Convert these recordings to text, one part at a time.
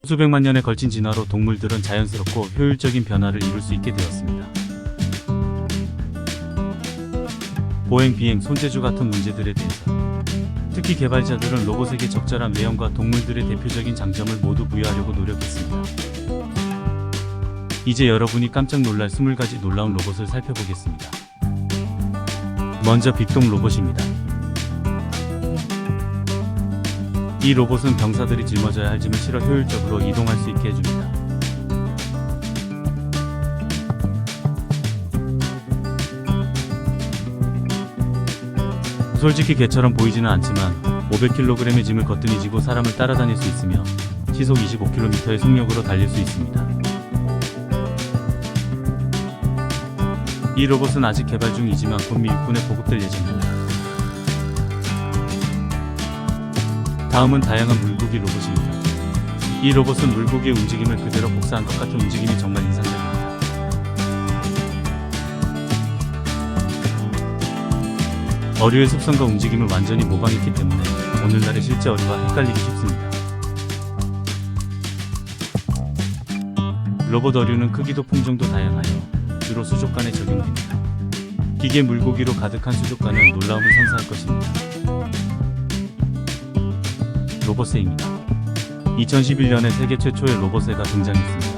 수백만 년에 걸친 진화로 동물들은 자연스럽고 효율적인 변화를 이룰 수 있게 되었습니다. 보행, 비행, 손재주 같은 문제들에 대해서 특히 개발자들은 로봇에게 적절한 외형과 동물들의 대표적인 장점을 모두 부여하려고 노력했습니다. 이제 여러분이 깜짝 놀랄 20가지 놀라운 로봇을 살펴보겠습니다. 먼저 빅동 로봇입니다. 이 로봇은 병사들이 짊어져야 할 짐을 실어 효율적으로 이동할 수 있게 해줍니다. 솔직히 개처럼 보이지는 않지만 500kg의 짐을 거뜬히 지고 사람을 따라다닐 수 있으며 시속 25km의 속력으로 달릴 수 있습니다. 이 로봇은 아직 개발 중이지만 곧 미 육군에 보급될 예정입니다. 다음은 다양한 물고기 로봇입니다. 이 로봇은 물고기의 움직임을 그대로 복사한 것 같은 움직임이 정말 인상적입니다. 어류의 습성과 움직임을 완전히 모방했기 때문에 오늘날의 실제 어류와 헷갈리기 쉽습니다. 로봇 어류는 크기도 품종도 다양하여 주로 수족관에 적용됩니다. 기계 물고기로 가득한 수족관은 놀라움을 선사할 것입니다. 로봇새입니다. 2011년에 세계 최초의 로봇새가 등장했습니다.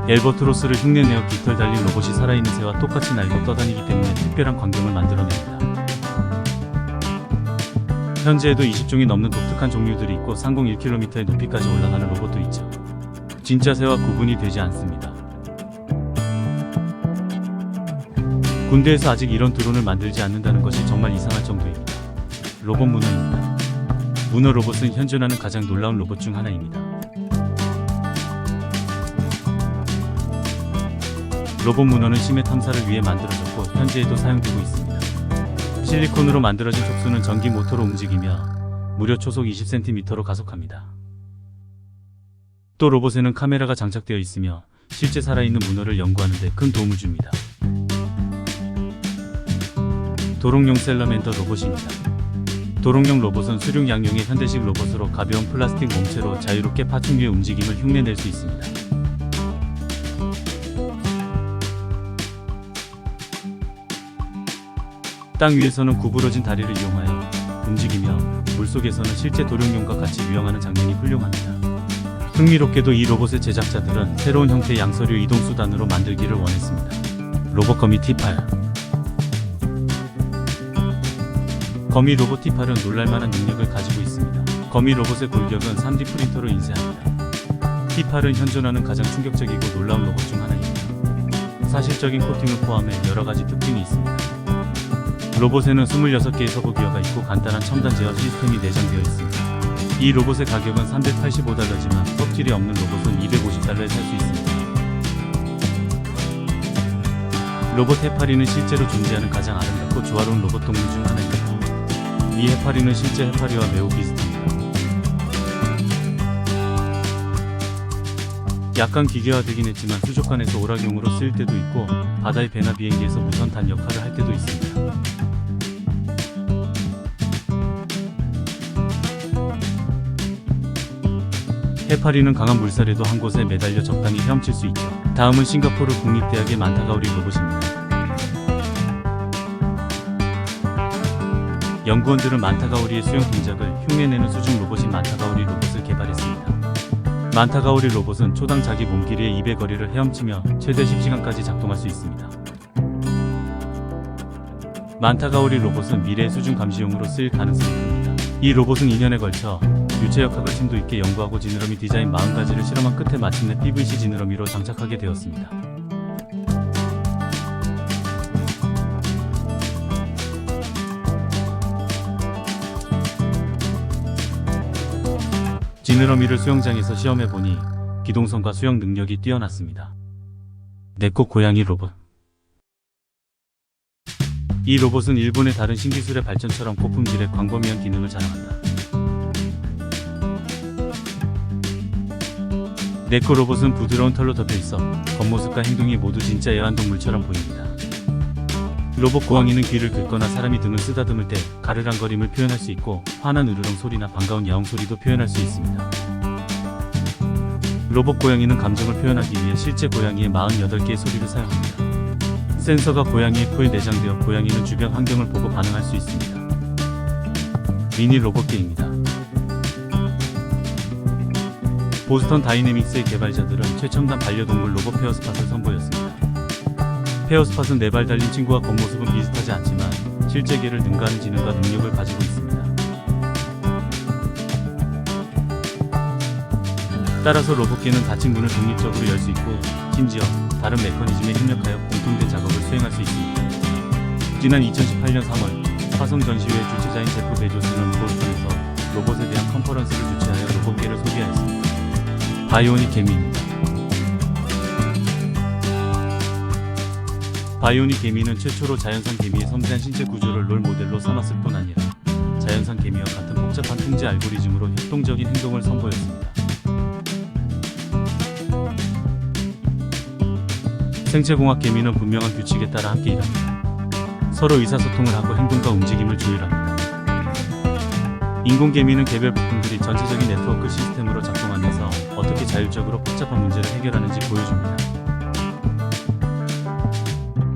엘버트로스를 흉내내어 깃털 달린 로봇이 살아있는 새와 똑같이 날고 떠다니기 때문에 특별한 광경을 만들어냅니다. 현재에도 20종이 넘는 독특한 종류들이 있고 상공 1km의 높이까지 올라가는 로봇도 있죠. 진짜 새와 구분이 되지 않습니다. 군대에서 아직 이런 드론을 만들지 않는다는 것이 정말 이상할 정도입니다. 로봇 문어입니다. 문어 로봇은 현존하는 가장 놀라운 로봇 중 하나입니다. 로봇 문어는 심해 탐사를 위해 만들어졌고 현재에도 사용되고 있습니다. 실리콘으로 만들어진 촉수는 전기 모터로 움직이며 무려 초속 20cm로 가속합니다. 또 로봇에는 카메라가 장착되어 있으며 실제 살아있는 문어를 연구하는 데 큰 도움을 줍니다. 도롱뇽 셀러멘더 로봇입니다. 도롱뇽 로봇은 수륙 양용의 현대식 로봇으로 가벼운 플라스틱 몸체로 자유롭게 파충류의 움직임을 흉내낼 수 있습니다. 땅 위에서는 구부러진 다리를 이용하여 움직이며 물속에서는 실제 도룡뇽과 같이 유영하는 장면이 훌륭합니다. 흥미롭게도 이 로봇의 제작자들은 새로운 형태의 양서류 이동수단으로 만들기를 원했습니다. 로봇 거미 T8. 거미 로봇 T8은 놀랄만한 능력을 가지고 있습니다. 거미 로봇의 골격은 3D 프린터로 인쇄합니다. T8은 현존하는 가장 충격적이고 놀라운 로봇 중 하나입니다. 사실적인 코팅을 포함해 여러가지 특징이 있습니다. 로봇에는 26개의 서버 기어가 있고 간단한 첨단 제어 시스템이 내장되어 있습니다. 이 로봇의 가격은 $385지만 껍질이 없는 로봇은 $250에 살 수 있습니다. 로봇 해파리는 실제로 존재하는 가장 아름답고 조화로운 로봇 동물 중 하나입니다. 이 해파리는 실제 해파리와 매우 비슷합니다. 약간 기계화되긴 했지만 수족관에서 오락용으로 쓰일 때도 있고 바다의 배나 비행기에서 무선 단 역할을 할 때도 있습니다. 해파리는 강한 물살에도 한 곳에 매달려 적당히 헤엄칠 수 있죠. 다음은 싱가포르 국립대학의 만타가우리 로봇입니다. 연구원들은 만타가우리의 수영 동작을 흉내내는 수중 로봇인 만타가우리 로봇을 개발했습니다. 만타가우리 로봇은 초당 자기 몸 길이의 2배 거리를 헤엄치며 최대 10시간까지 작동할 수 있습니다. 만타가우리 로봇은 미래의 수중 감시용으로 쓰일 가능성이 큽니다. 이 로봇은 2년에 걸쳐 유체역학을 심도 있게 연구하고 지느러미 디자인 40가지를 실험한 끝에 마침내 PVC 지느러미로 장착하게 되었습니다. 지느러미를 수영장에서 시험해보니 기동성과 수영 능력이 뛰어났습니다. 네코 고양이 로봇. 이 로봇은 일본의 다른 신기술의 발전처럼 고품질의 광범위한 기능을 자랑한다. 네코 로봇은 부드러운 털로 덮여있어 겉모습과 행동이 모두 진짜 애완동물처럼 보입니다. 로봇 고양이는 귀를 긁거나 사람이 등을 쓰다듬을 때 가르랑거림을 표현할 수 있고 환한 으르렁 소리나 반가운 야옹 소리도 표현할 수 있습니다. 로봇 고양이는 감정을 표현하기 위해 실제 고양이의 48개의 소리를 사용합니다. 센서가 고양이의 코에 내장되어 고양이는 주변 환경을 보고 반응할 수 있습니다. 미니 로봇계입니다. 보스턴 다이내믹스의 개발자들은 최첨단 반려동물 로봇 페어스팟을 선보였습니다. 페어스팟은 4발 달린 친구와 겉모습은 비슷하지 않지만 실제 개를 능가하는 지능과 능력을 가지고 있습니다. 따라서 로봇개는 닫힌 문을 독립적으로 열 수 있고 심지어 다른 메커니즘에 협력하여 공통된 작업을 수행할 수 있습니다. 지난 2018년 3월 화성 전시회 주최자인 제프 베조스는 보스턴에서 로봇에 대한 컨퍼런스를 주최하여 로봇개를 소개하였습니다. 바이오닉 개미입니다. 바이오닉 개미는 최초로 자연산 개미의 섬세한 신체 구조를 롤 모델로 삼았을 뿐 아니라 자연산 개미와 같은 복잡한 통제 알고리즘으로 협동적인 행동을 선보였습니다. 생체공학 개미는 분명한 규칙에 따라 함께 일합니다. 서로 의사소통을 하고 행동과 움직임을 조율합니다. 인공 개미는 개별 부품들이 전체적인 네트워크 시스템으로 작동하면서 어떻게 자율적으로 복잡한 문제를 해결하는지 보여줍니다.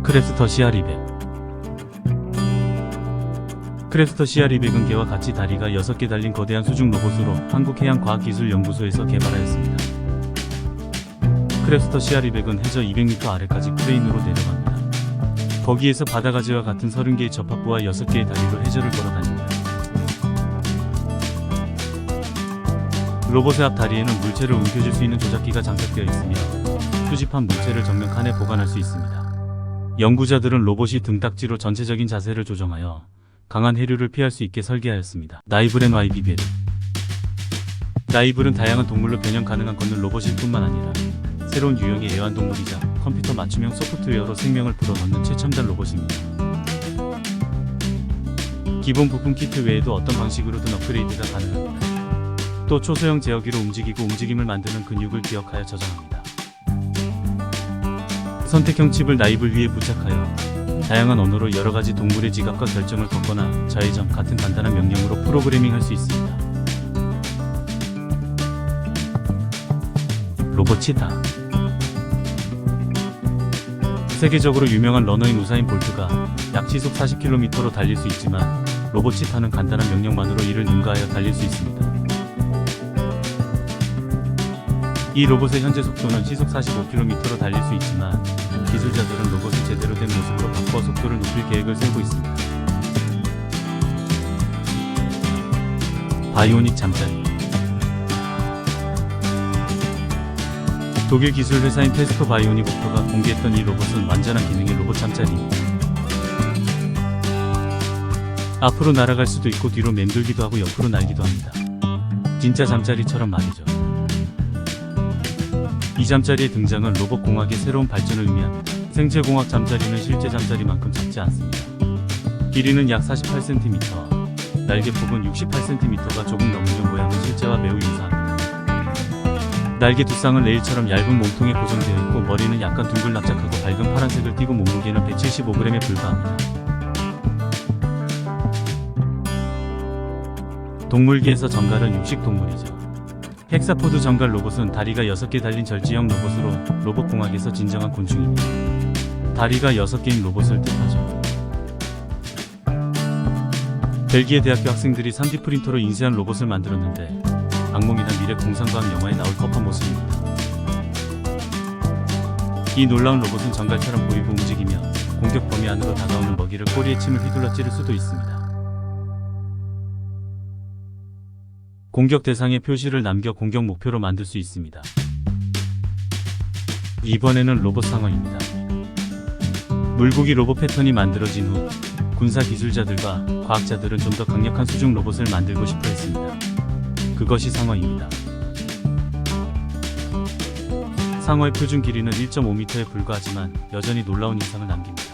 크랩스터 CR200. 크랩스터 CR200은 개와 같이 다리가 6개 달린 거대한 수중 로봇으로 한국해양과학기술연구소에서 개발하였습니다. 크랩스터 CR200은 해저 200m 아래까지 크레인으로 내려갑니다. 거기에서 바다가지와 같은 30개의 접합부와 6개의 다리로 해저를 걸어다닙니다. 로봇의 앞 다리에는 물체를 움켜쥘 수 있는 조작기가 장착되어 있으며 수집한 물체를 정면 칸에 보관할 수 있습니다. 연구자들은 로봇이 등딱지로 전체적인 자세를 조정하여 강한 해류를 피할 수 있게 설계하였습니다. 나이블 & YB벨. 나이블은 다양한 동물로 변형 가능한 걷는 로봇일 뿐만 아니라 새로운 유형의 애완동물이자 컴퓨터 맞춤형 소프트웨어로 생명을 불어넣는 최첨단 로봇입니다. 기본 부품 키트 외에도 어떤 방식으로든 업그레이드가 가능합니다. 또 초소형 제어기로 움직이고 움직임을 만드는 근육을 기억하여 저장합니다. 선택형 칩을 나이블 위에 부착하여 다양한 언어로 여러가지 동물의 지각과 결정을 걷거나 좌회전 같은 간단한 명령으로 프로그래밍 할 수 있습니다. 로봇 치타. 세계적으로 유명한 러너인 우사인 볼트가 약 시속 40km로 달릴 수 있지만 로봇 치타는 간단한 명령만으로 이를 능가하여 달릴 수 있습니다. 이 로봇의 현재 속도는 시속 45km로 달릴 수 있지만 기술자들은 로봇을 제대로 된 모습으로 바꿔 속도를 높일 계획을 세우고 있습니다. 바이오닉 잠자리. 독일 기술 회사인 페스코 바이오닉 옵터가 공개했던 이 로봇은 완전한 기능의 로봇 잠자리입니다. 앞으로 날아갈 수도 있고 뒤로 맴돌기도 하고 옆으로 날기도 합니다. 진짜 잠자리처럼 말이죠. 이 잠자리의 등장은 로봇 공학의 새로운 발전을 의미합니다. 생체공학 잠자리는 실제 잠자리만큼 작지 않습니다. 길이는 약 48cm, 날개폭은 68cm가 조금 넘는 모양은 실제와 매우 유사합니다. 날개 두쌍은 레일처럼 얇은 몸통에 고정되어 있고 머리는 약간 둥글 납작하고 밝은 파란색을 띠고 몸무게는 175g에 불과합니다. 동물계에서 정갈은 육식동물이죠. 헥사포드 정갈 로봇은 다리가 6개 달린 절지형 로봇으로 로봇공학에서 진정한 곤충입니다. 다리가 6개인 로봇을 뜻하죠. 벨기에 대학교 학생들이 3D 프린터로 인쇄한 로봇을 만들었는데 악몽이나 미래 공상과학 영화에 나올 법한 모습입니다. 이 놀라운 로봇은 정갈처럼 보이고 움직이며 공격 범위 안으로 다가오는 먹이를 꼬리에 침을 휘둘러 찌를 수도 있습니다. 공격 대상의 표시를 남겨 공격 목표로 만들 수 있습니다. 이번에는 로봇 상어입니다. 물고기 로봇 패턴이 만들어진 후 군사 기술자들과 과학자들은 좀 더 강력한 수중 로봇을 만들고 싶어 했습니다. 그것이 상어입니다. 상어의 표준 길이는 1.5m에 불과하지만 여전히 놀라운 인상을 남깁니다.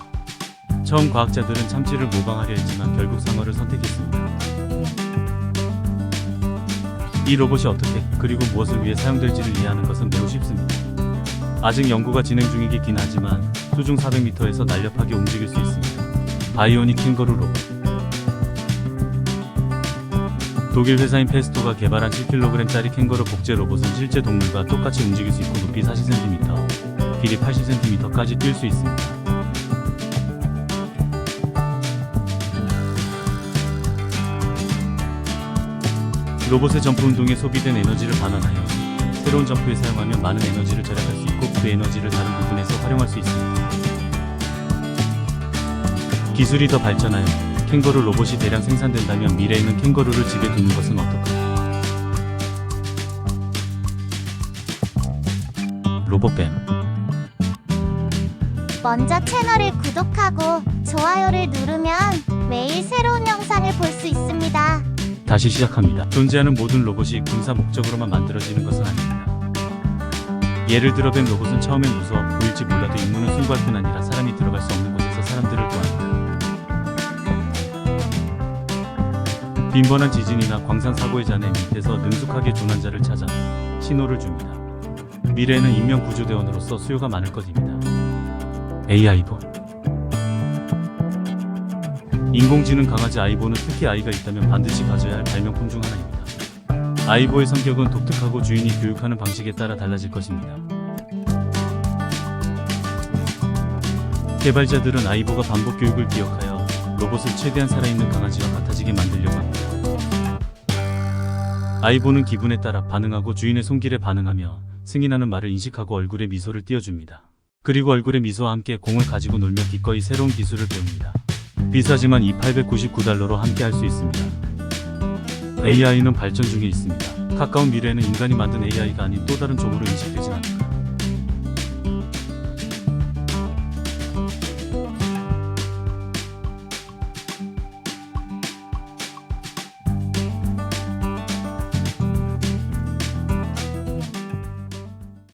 처음 과학자들은 참치를 모방하려 했지만 결국 상어를 선택했습니다. 이 로봇이 어떻게 그리고 무엇을 위해 사용될지를 이해하는 것은 매우 쉽습니다. 아직 연구가 진행 중이긴 하지만 수중 400m에서 날렵하게 움직일 수 있습니다. 바이오닉 캥거루 로봇. 독일 회사인 페스토가 개발한 7kg짜리 캥거루 복제 로봇은 실제 동물과 똑같이 움직일 수 있고 높이 40cm, 길이 80cm까지 뛸 수 있습니다. 로봇의 점프 운동에 소비된 에너지를 반환하여 새로운 점프에 사용하면 많은 에너지를 절약할 수 있고 그 에너지를 다른 부분에서 활용할 수 있습니다. 기술이 더 발전하여 캥거루 로봇이 대량 생산된다면 미래에는 캥거루를 집에 두는 것은 어떨까요? 로봇뱀. 먼저 채널을 구독하고 좋아요를 누르면 매일 새로운 영상을 볼 수 있습니다. 다시 시작합니다. 존재하는 모든 로봇이 군사 목적으로만 만들어지는 것은 아닙니다. 예를 들어 뱀 로봇은 처음엔 무서워 보일지 몰라도 임무는 순구할 뿐 아니라 사람이 들어갈 수 없는 곳에서 사람들을 구합니다. 빈번한 지진이나 광산 사고의 잔해 밑에서 능숙하게 조난자를 찾아 신호를 줍니다. 미래에는 인명 구조대원으로서 수요가 많을 것입니다. AI보. 인공지능 강아지 아이보는 특히 아이가 있다면 반드시 가져야 할 발명품 중 하나입니다. 아이보의 성격은 독특하고 주인이 교육하는 방식에 따라 달라질 것입니다. 개발자들은 아이보가 반복 교육을 기억하여 로봇을 최대한 살아있는 강아지와 같아지게 만들려고 합니다. 아이보는 기분에 따라 반응하고 주인의 손길에 반응하며 승인하는 말을 인식하고 얼굴에 미소를 띄워줍니다. 그리고 얼굴의 미소와 함께 공을 가지고 놀며 기꺼이 새로운 기술을 배웁니다. 비싸지만 이 $899로 함께 할 수 있습니다. AI는 발전 중에 있습니다. 가까운 미래에는 인간이 만든 AI가 아닌 또 다른 종으로 인식되진 않을까.